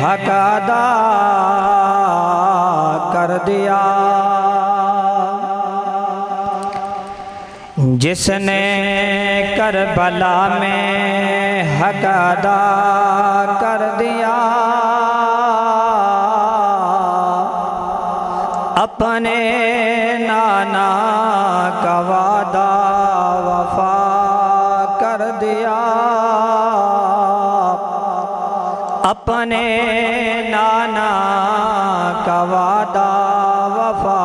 हक अदा कर दिया। जिसने करबला में हक अदा कर दिया, अपने नाना का वादा वफा कर दिया। अपने नाना का वादा वफा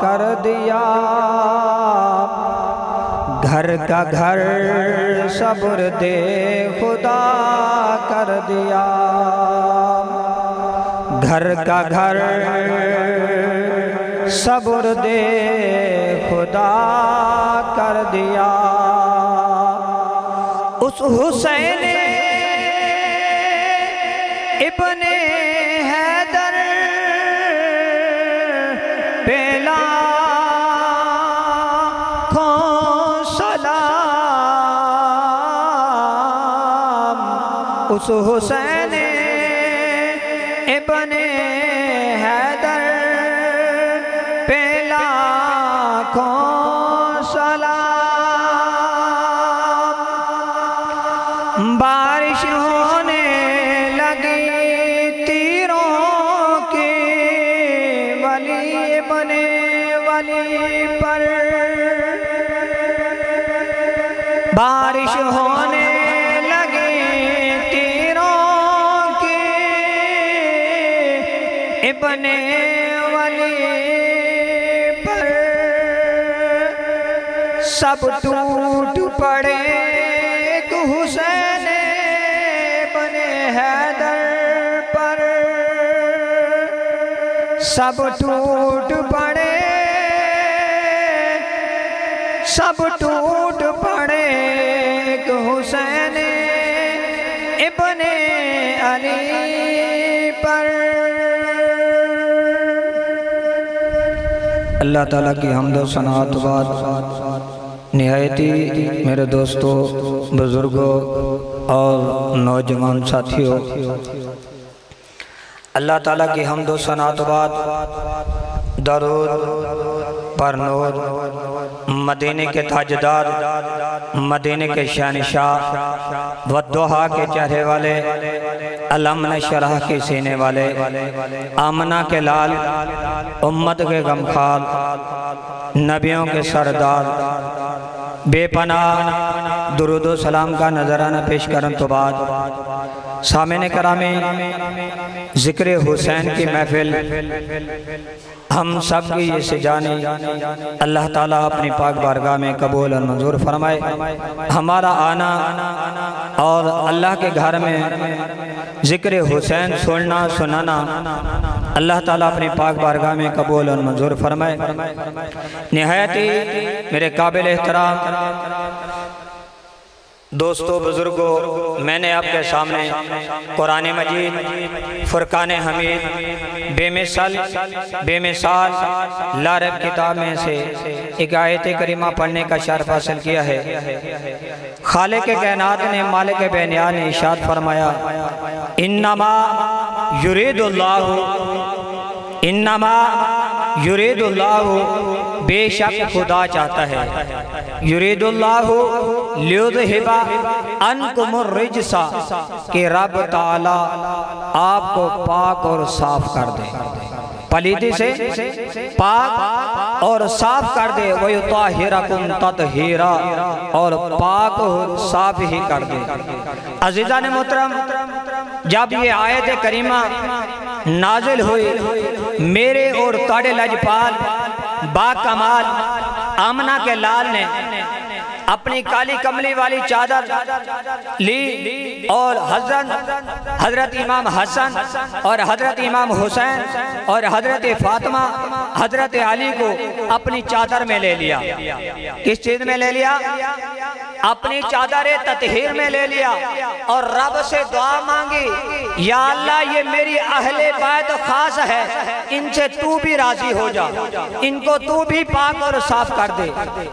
कर दिया। घर का घर सब्र दे खुदा कर दिया। घर का घर सब्र दे खुदा कर दिया। उस हुसैन इब्ने हैदर पे लाखों सलाम। उस हुसैन इब्ने हैदर पे लाखों सलाम। बारिश होने लगी तीरों की वली बने वली पर। बारिश होने लगी तीरों की इब्ने वली पर। सब टूट पड़े हुसैन बने हैदर पर। सब टूट पड़े, सब टूट पड़े हुसैन इब्ने अली पर। अल्लाह ताला की हम्द व सनात बाद निहायती मेरे दोस्तों, बुज़ुर्गों और नौजवान साथियों, अल्लाह ताला की हम्द व सनात बाद दरूद पर नूर मदीने के ताजदार, मदीने के शहंशाह, वद्दुहा के चेहरे वाले, अलम नशरह के सीने वाले, आमना के लाल, उम्मत के गमखार, नबियों के सरदार, बेपनाह दुरूद व सलाम का नजराना पेश करने तो बाद सामने करामी जिक्र हुसैन की महफिल हम सब की ये सजाने अल्लाह ताला अपनी पाक बारगाह में कबूल और मंजूर फरमाए। हमारा आना और अल्लाह के घर में जिक्र हुसैन सुनना सुनाना अल्लाह ताला अपनी पाक बारगाह में कबूल और मंजूर फरमाए। निहायत ही मेरे काबिल एहतराम दोस्तों, बुजुर्गों, मैंने आपके सामने कुरान मजीद फुरकान हमीद बेमिसाल लारब किताब में से एक आयत करीमा पढ़ने का शर्फ हासिल किया है। खालिक के कायनात ने, मालिक बेनिया ने इरशाद फरमाया, इन्नमा युरीदुल्लाहु बेशक खुदा चाहता है, युरीदुल्लाहु लियुज़हिबा अन्कुमुर रिज्सा, कि रब ताला आपको पाक और साफ कर दे, पलीदी से पाक और साफ कर दे। वयुताहिरकुम तत्हीरा, और पाक और साफ ही कर दे। अज़ीज़ान मोहतरम, जब ये आयत करीमा नाजिल हुई, मेरे और ताड़े लजपाल बाकमाल आमना के लाल ने अपनी काली कमली वाली चादर ली और हजरत इमाम हसन और हजरत इमाम हुसैन और हजरत फातिमा हजरत अली को अपनी चादर में ले लिया। किस चीज में ले लिया? अपनी चादर ततहीर में ले लिया और रब से दुआ मांगी, या अल्लाह ये मेरी अहले बैत खास है, इनसे तू भी राजी हो जा, इनको तू भी पाक और साफ कर दे।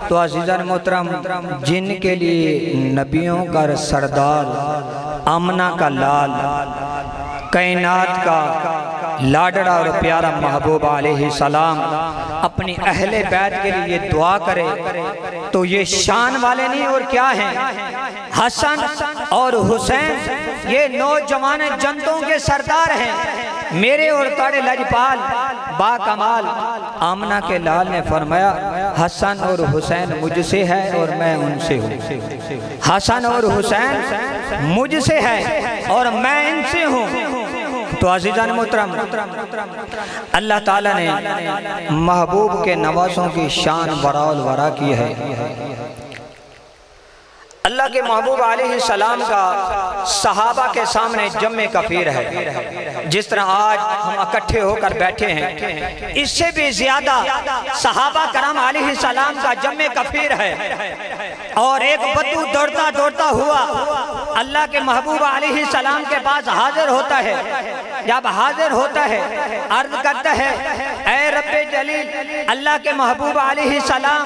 तो अज़ीज़ान मोहतरम, जिनके लिए नबियों का सरदार आमना का लाल कायनात का लाडड़ा और प्यारा महबूब अलैहिस्सलाम अपनी अहले बैत के लिए दुआ करे तो ये शान वाले नहीं और क्या हैं? हसन और हुसैन ये नौजवान जंतों के सरदार हैं। मेरे और तारे लजपाल बा कमाल आमना के लाल ने फरमाया हसन और हुसैन मुझसे है और मैं उनसे हूँ। हसन और हुसैन मुझसे है और मैं इनसे हूँ। तो अज़ीज़ान मोहतरम, अल्लाह ताला ने महबूब के नवासों की शान बराल वरा की है। अल्लाह के महबूब अलैहिस्सलाम का सहाबा के सामने जम्मे कफीर है। जिस तरह आज हम इकट्ठे होकर बैठे हैं, इससे भी ज्यादा सहाबा करम अलैहिस्सलाम का जम्मे कफीर है। और एक बद्दू दौड़ता दौड़ता हुआ अल्लाह के महबूब अलैहिस्सलाम के पास हाजिर होता है। जब हाजिर होता है अर्ज करता है, ऐ रब्बे जलील, अल्लाह के महबूब अलैहिस्सलाम,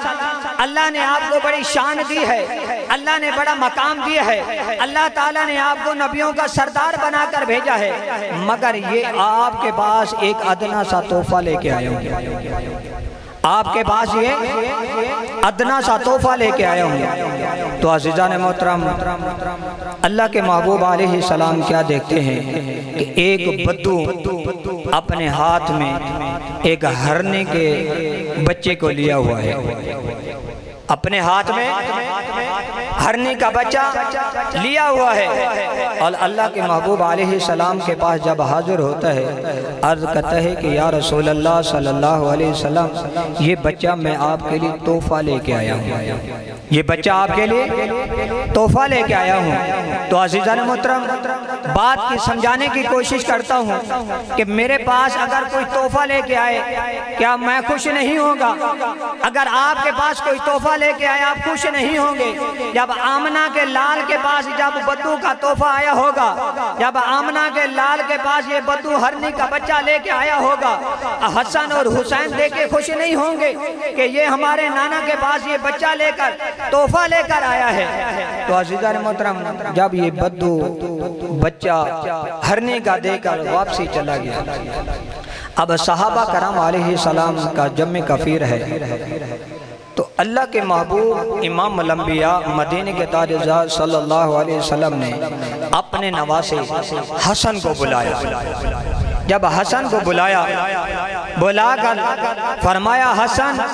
अल्लाह ने आपको बड़ी शान दी है, अल्लाह ने बड़ा मकाम दिया है, अल्लाह ताला ने आपको नबियों का सरदार बनाकर भेजा है, मगर ये आपके पास एक अदना सा तोहफा लेके आया हूँ। आपके पास ये अदना सा तोहफा लेके आया हूँ। तो अज़ीज़ान मोहतरम, अल्लाह के महबूब अलैहिस्सलाम क्या देखते हैं कि एक बद्दू अपने हाथ में एक हरने के बच्चे को लिया हुआ है। अपने हाथ में हरनी का बच्चा लिया हुआ है और अल्लाह के महबूब अलैहिस्सलाम के पास जब हाजिर होता है, अर्ज करता है कि या रसूल अल्लाह सल्लल्लाहु अलैहि वसल्लम, ये बच्चा मैं आपके लिए तोहफा लेके आया हूँ, ये बच्चा आपके लिए तोहफा लेके आया हूँ। तो अज़ीज़ान मोहतरम, बात की समझाने की कोशिश करता हूँ कि मेरे पास अगर कोई तोहफा लेके आए, क्या मैं खुश नहीं होगा? अगर आपके पास कोई तोहफा लेके आए, आप खुश नहीं होंगे? जब आमना के लाल के पास जब बद्दू का तोहफा आया होगा, जब आमना के लाल के पास ये बद्दू हरनी का बच्चा लेके आया होगा, हसन और हुसैन देख के खुश नहीं होंगे कि ये हमारे नाना के पास ये बच्चा लेकर तोहफा लेकर आया है। तो अज़ीज़ान मोहतरम, जब ये बद्दू बच्चा हरनी का देकर वापसी चला गया, अब सहाबा करम अलैहिस्सलाम का जम्मे कफीर है। तो अल्लाह के महबूब इमाम अल-अंबिया मदीने के ताजदार सल्लल्लाहु अलैहि वसल्लम ने अपने नवासे हसन को बुलाया। जब हसन को बुलाया, बुलाकर फरमाया, हसन,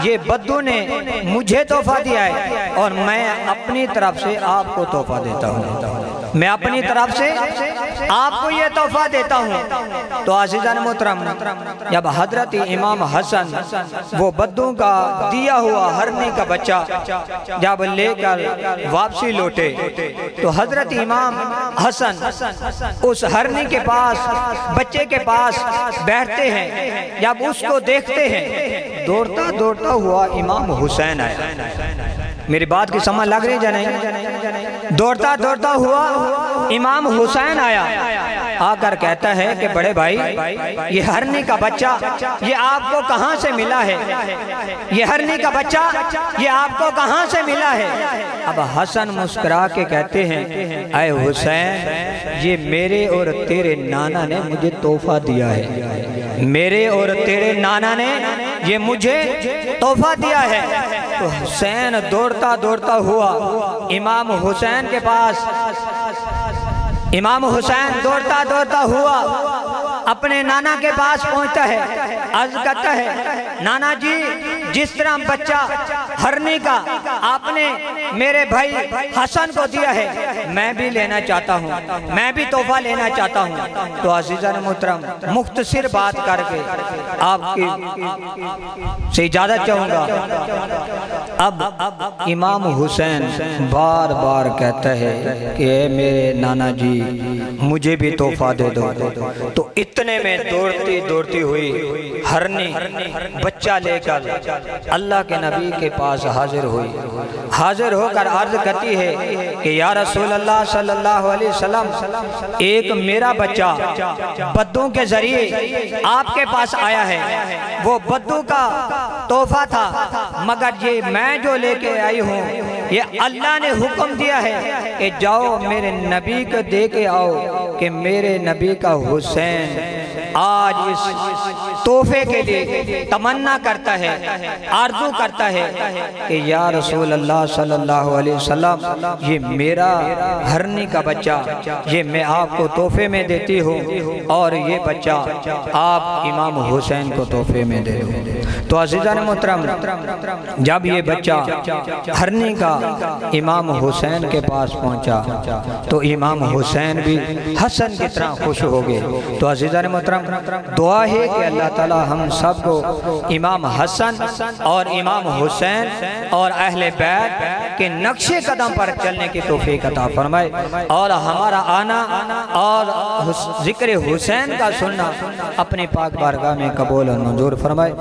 ये बद्दू ने मुझे तोहफा दिया है और मैं अपनी तरफ से आपको तोहफा देता हूँ, मैं अपनी तरफ से आपको ये तोहफा देता हूँ। तो अज़ीज़ान मोहतरम, जब हजरत इमाम हसन वो बद्दू का दिया हुआ हरनी का बच्चा जब लेकर वापसी लौटे, तो हजरत इमाम हसन उस हरनी के पास, बच्चे के पास बैठते हैं। जब उसको देखते हैं, दौड़ता दौड़ता हुआ इमाम हुसैन आया। मेरी बात की समझ लग रही है नहीं? दौड़ता दौड़ता हुआ इमाम हुसैन आया, आकर कहता है कि बड़े भाई, ये हरनी का बच्चा ये आपको कहाँ से मिला है? ये हरनी का बच्चा ये आपको कहाँ से मिला है? अब हसन मुस्कुरा के कहते हैं, ऐ हुसैन, ये मेरे और तेरे नाना ने मुझे तोहफा दिया है, मेरे और तेरे नाना ने ये मुझे तोहफा दिया है। तो हुसैन दौड़ता दौड़ता हुआ इमाम हुसैन के पास, इमाम हुसैन दौड़ता दौड़ता हुआ अपने नाना के पास पहुंचता है, अर्ज करता है, नाना जी, जिस तरह बच्चा हरनी का आपने मेरे भाई हसन को दिया है, मैं भी लेना चाहता हूँ, मैं भी तोहफा लेना चाहता हूँ। तो अज़ीज़ान मोहतरम, मुख्तसर बात करके आपकी से इजाज़त चाहूँगा। अब इमाम हुसैन बार बार कहता है कि मेरे नाना जी, मुझे भी तोहफा दे दो। तो इतने में दौड़ती दौड़ती हुई हरनी बच्चा लेकर अल्लाह के नबी के पास हाजिर हुई। हाजिर होकर अर्ज करती है कि या रसूल अल्लाह सल्लल्लाहु अलैहि वसल्लम, एक मेरा बच्चा बद्दू के जरिए आपके पास आया है, वो बद्दू का तोहफा था, मगर ये मैं जो लेके आई हूँ, ये अल्लाह ने हुक्म दिया है कि जाओ मेरे नबी को दे के आओ कि मेरे नबी का हुसैन आज इस तोहफे के लिए तमन्ना करता है, आरज़ू करता है कि या रसूल अल्लाह सल्लल्लाहु अलैहि वसल्लम, ये मेरा हरनी का बच्चा, ये मैं आपको तोहफे में देती हूँ और ये बच्चा आप इमाम हुसैन को तोहफे में दे दो। तो अज़ीज़ान मोहतरम, जब ये बच्चा हरनी का इमाम हुसैन के पास पहुंचा तो इमाम हुसैन भी हसन की तरह खुश हो गए। तो अज़ीज़ान मोहतरम, दुआ है कि अल्लाह ताला हम सब को इमाम हसन और इमाम हुसैन और अहले बैत के नक्शे कदम पर चलने की तौफीक अता फरमाए और हमारा आना और जिक्र हुसैन का सुनना अपने पाक बारगाह में कबूल और मंजूर फरमाए।